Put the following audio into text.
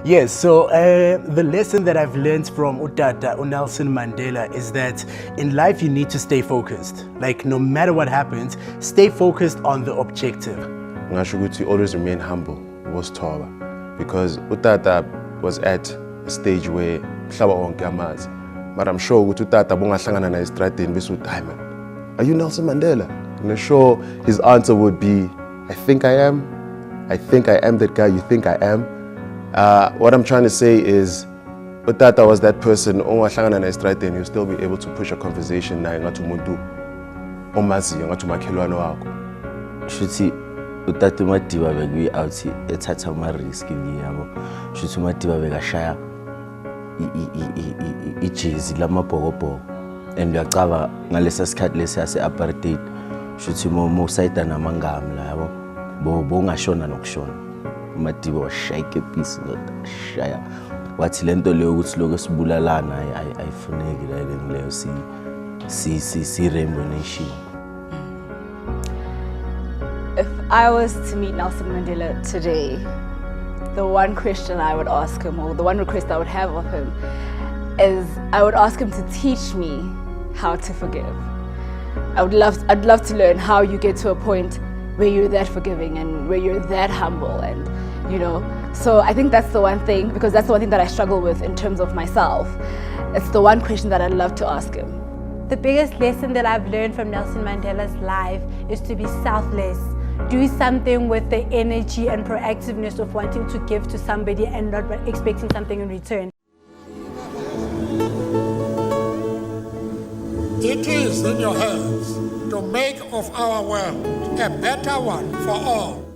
Yes, so the lesson that I've learned from Utata, Nelson Mandela, is that in life you need to stay focused. Like no matter what happens, stay focused on the objective. Ngashukuthi always remain humble, was Toba. Because Utata was at a stage where mhlaba wonke amazi. But I'm sure Utata bongahlangana na estradeni bese diamond. Are you Nelson Mandela? And I'm sure his answer would be, I think I am. I think I am that guy you think I am. What I'm trying to say is, Utata was that person, and you'll still be able to push a conversation na ngathi umuntu omaziyo ngathi umakhelwane wakho. Shuthi Utata uMadiba bekuyi out ethatha ama risk ngiyabo. Shuthi uMadiba bekashaya ijezi lamabhokobhoko. And uyacaba ngalesa sikhathi lesi yase apartheid. Shuthi mo sayida namangami la yabo. Bongashona nokushona. Madiba washayike piece shaya wathi lento leyo ukuthi lokho sibulalana ayifuneki leyo si Rainbow Nation. If I was to meet Nelson Mandela today, the one question I would ask him, or the one request I would have of him, is I would ask him to teach me how to forgive. I'd love to learn how you get to a point where you're that forgiving and where you're that humble, and so I think that's the one thing, because that's the one thing that I struggle with in terms of myself. It's the one question that I'd love to ask him. The biggest lesson that I've learned from Nelson Mandela's life is to be selfless. Do something with the energy and proactiveness of wanting to give to somebody and not expecting something in return. It is in your hands to make of our world a better one for all.